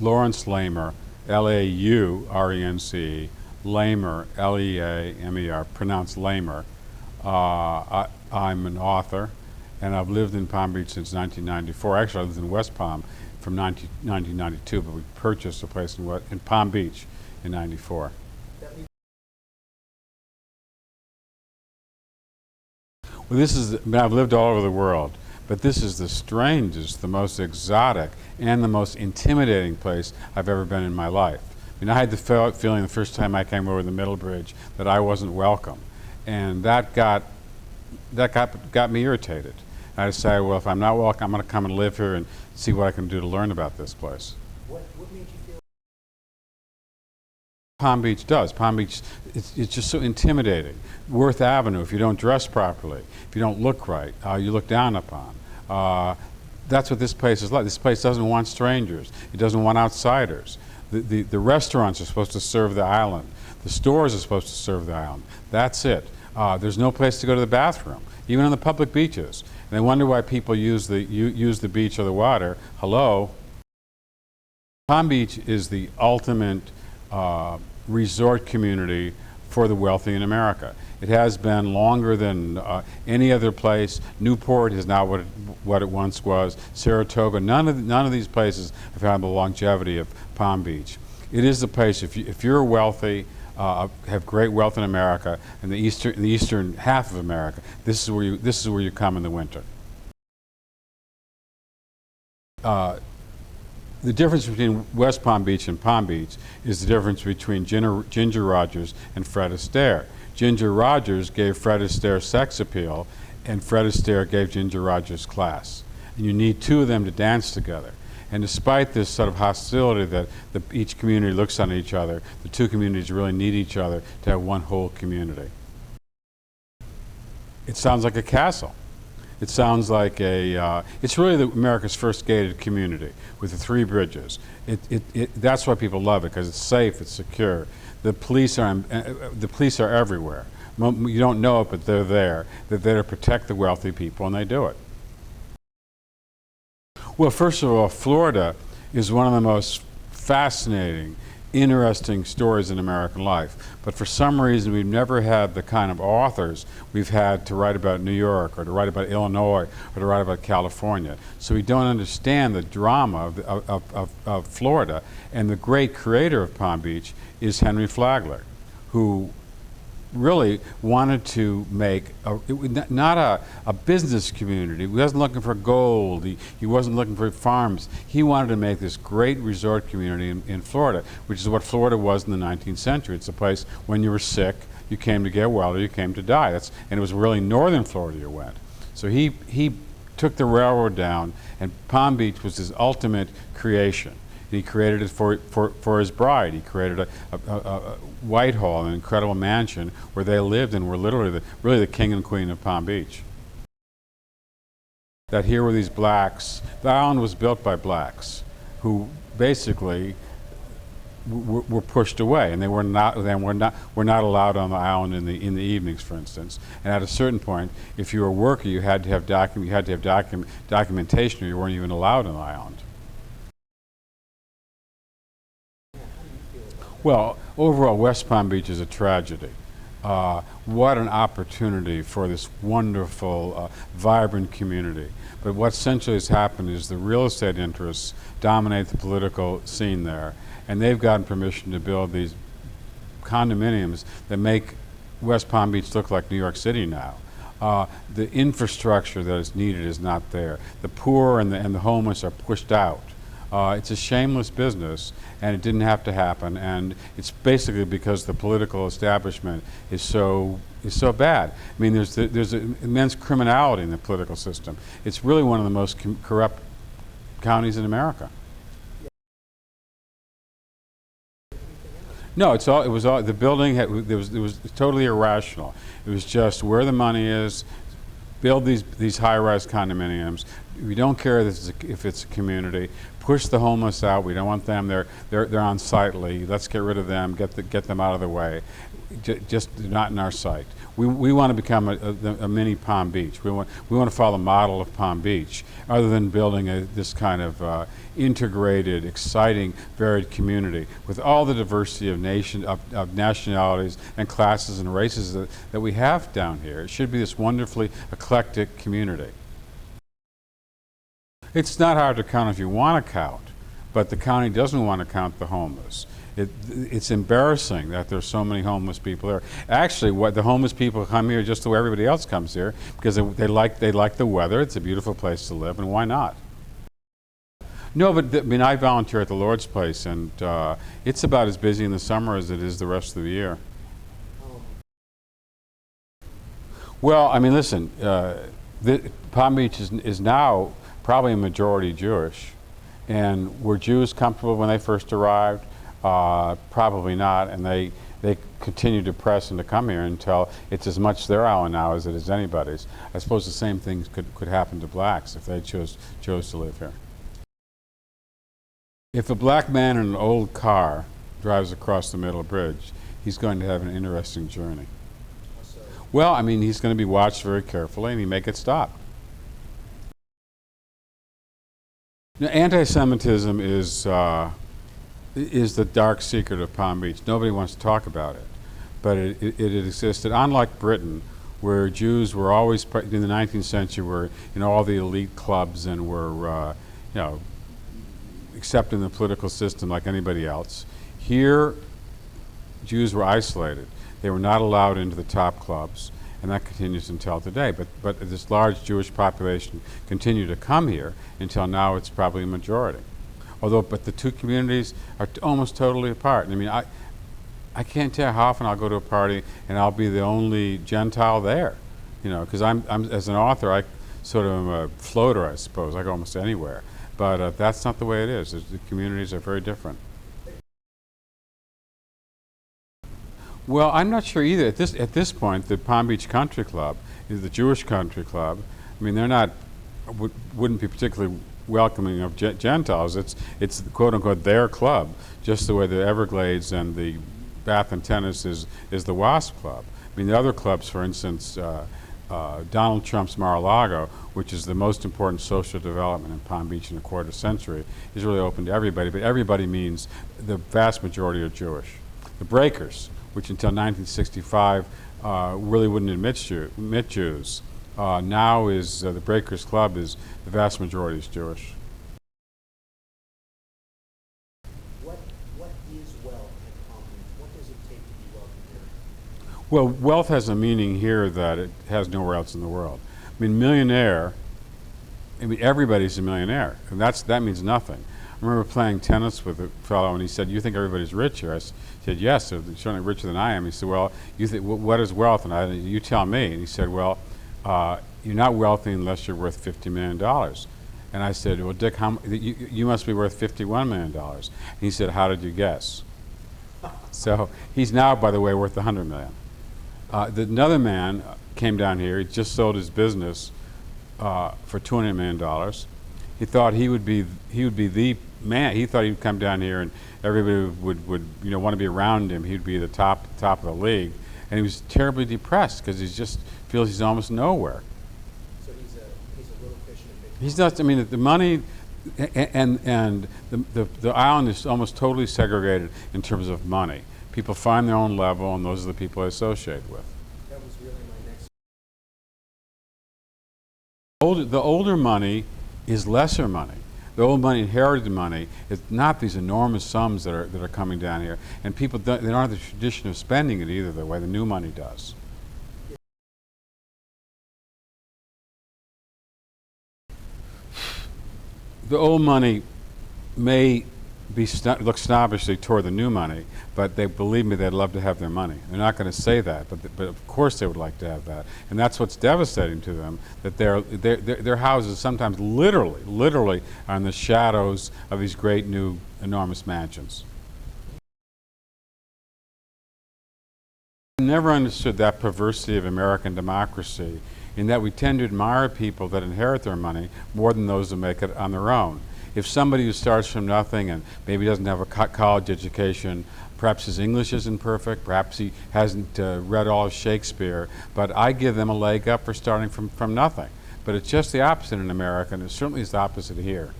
Laurence Leamer, L-A-U-R-E-N-C, Leamer, L-E-A-M-E-R, pronounced Lamer. I'm an author, and I've lived in Palm Beach since 1994. Actually, I lived in West Palm from 1992, but we purchased a place in Palm Beach in '94. Well, I've lived all over the world, but this is the strangest, the most exotic, and the most intimidating place I've ever been in my life. I mean, I had the feeling the first time I came over the Middle Bridge that I wasn't welcome, and that got me irritated. And I decided, well, if I'm not welcome, I'm going to come and live here and see what I can do to learn about this place. What made you feel? Palm Beach does. Palm Beach, it's just so intimidating. Worth Avenue, if you don't dress properly, if you don't look right, you look down upon. That's what this place is like. This place doesn't want strangers. It doesn't want outsiders. The restaurants are supposed to serve the island. The stores are supposed to serve the island. That's it. There's no place to go to the bathroom, even on the public beaches. And they wonder why people use the beach or the water. Hello? Palm Beach is the ultimate resort community for the wealthy in America. It has been longer than any other place. Newport is not what it once was. Saratoga, none of these places have had the longevity of Palm Beach. It is the place, if you're wealthy, have great wealth in America, and the eastern half of America, this is where you come in the winter. The difference between West Palm Beach and Palm Beach is the difference between Ginger Rogers and Fred Astaire. Ginger Rogers gave Fred Astaire sex appeal, and Fred Astaire gave Ginger Rogers class. And you need two of them to dance together. And despite this sort of hostility that each community looks on each other, the two communities really need each other to have one whole community. It sounds like a castle. It sounds like it's really America's first gated community with the 3 bridges. That's why people love it, because it's safe, it's secure. The police are everywhere. You don't know it, but they're there. They're there to protect the wealthy people, and they do it. Well, first of all, Florida is one of the most fascinating, interesting stories in American life. But for some reason, we've never had the kind of authors we've had to write about New York, or to write about Illinois, or to write about California. So we don't understand the drama of Florida. And the great creator of Palm Beach is Henry Flagler, who really wanted to make not a business community. He wasn't looking for gold. He wasn't looking for farms. He wanted to make this great resort community in Florida, which is what Florida was in the 19th century. It's a place when you were sick, you came to get well, or you came to die. And it was really northern Florida you went. So he took the railroad down, and Palm Beach was his ultimate creation. He created it for his bride. He created a Whitehall, an incredible mansion where they lived and were literally really the king and queen of Palm Beach. That here were these blacks. The island was built by blacks who basically were pushed away, and they were not allowed on the island in the evenings, for instance. And at a certain point, if you were a worker, you had to have documentation, or you weren't even allowed on the island. Well, overall, West Palm Beach is a tragedy. What an opportunity for this wonderful, vibrant community. But what essentially has happened is the real estate interests dominate the political scene there, and they've gotten permission to build these condominiums that make West Palm Beach look like New York City now. The infrastructure that is needed is not there. The poor and the homeless are pushed out. It's a shameless business, and it didn't have to happen, and it's basically because the political establishment is so bad. I mean, there's immense criminality in the political system. It's really one of the most corrupt counties in America. No, the building it was totally irrational. It was just where the money is, build these high-rise condominiums, We don't care if it's a community. Push the homeless out. We don't want them. They're unsightly. Let's get rid of them. Get them out of the way. Just not in our sight. We want to become a mini Palm Beach. We want to follow the model of Palm Beach, other than building this kind of integrated, exciting, varied community with all the diversity of nationalities and classes and races that we have down here. It should be this wonderfully eclectic community. It's not hard to count if you want to count, but the county doesn't want to count the homeless. It's embarrassing that there's so many homeless people there. Actually, what the homeless people come here just the way everybody else comes here, because they like the weather. It's a beautiful place to live, and why not? No, but I mean, I volunteer at the Lord's Place, and it's about as busy in the summer as it is the rest of the year. Well, I mean, listen, Palm Beach is now probably a majority Jewish, and were Jews comfortable when they first arrived? Probably not, and they continue to press and to come here until it's as much their island now as it is anybody's. I suppose the same things could happen to blacks if they chose to live here. If a black man in an old car drives across the Middle Bridge, he's going to have an interesting journey. Well, I mean, he's going to be watched very carefully, and he may get stopped. Now, anti-Semitism is the dark secret of Palm Beach. Nobody wants to talk about it, but it existed. Unlike Britain, where Jews were always in the 19th century were in all the elite clubs and were accepting the political system like anybody else. Here, Jews were isolated. They were not allowed into the top clubs, and that continues until today. But this large Jewish population continued to come here until now. It's probably a majority. But the two communities are almost totally apart. I mean, I can't tell how often I'll go to a party and I'll be the only Gentile there, because I'm as an author, I sort of am a floater, I suppose. I go almost anywhere, but that's not the way it is. The communities are very different. Well, I'm not sure either. At this point, the Palm Beach Country Club is the Jewish country club. I mean, wouldn't be particularly welcoming of Gentiles. It's quote unquote their club, just the way the Everglades and the Bath and Tennis is the WASP club. I mean, the other clubs, for instance, Donald Trump's Mar-a-Lago, which is the most important social development in Palm Beach in a quarter century, is really open to everybody, but everybody means the vast majority are Jewish. The Breakers, which until 1965 really wouldn't admit Jews, now is the Breakers Club is the vast majority is Jewish. What is wealth in Palm Beach? What does it take to be wealthy here? Well, wealth has a meaning here that it has nowhere else in the world. I mean, millionaire. I mean, everybody's a millionaire, and that means nothing. I remember playing tennis with a fellow, and he said, "You think everybody's rich here?" I said, "Yes, they're certainly richer than I am." He said, "Well, what is wealth?" And you tell me. And he said, "Well, you're not wealthy unless you're worth $50 million. And I said, "Well, Dick, you must be worth $51 million. And he said, "How did you guess?" So he's now, by the way, worth $100 million. Another man came down here. He just sold his business for $200 million. He thought he would be the man. He thought he'd come down here and everybody would want to be around him. He'd be the top of the league, and he was terribly depressed because he just feels he's almost nowhere. So he's a little fish in a big pond. He's not. I mean, the money and the island is almost totally segregated in terms of money. People find their own level, and those are the people I associate with. That was really my next. The older money is lesser money. The old money, inherited money, is not these enormous sums that are coming down here, and people they don't have the tradition of spending it either the way the new money does. The old money may look snobbishly toward the new money, but believe me, they'd love to have their money. They're not going to say that, but of course they would like to have that, and that's what's devastating to them. That their houses sometimes literally are in the shadows of these great new enormous mansions. I never understood that perversity of American democracy in that we tend to admire people that inherit their money more than those who make it on their own. If somebody who starts from nothing and maybe doesn't have a college education, perhaps his English isn't perfect, perhaps he hasn't read all of Shakespeare, but I give them a leg up for starting from nothing. But it's just the opposite in America, and it certainly is the opposite here.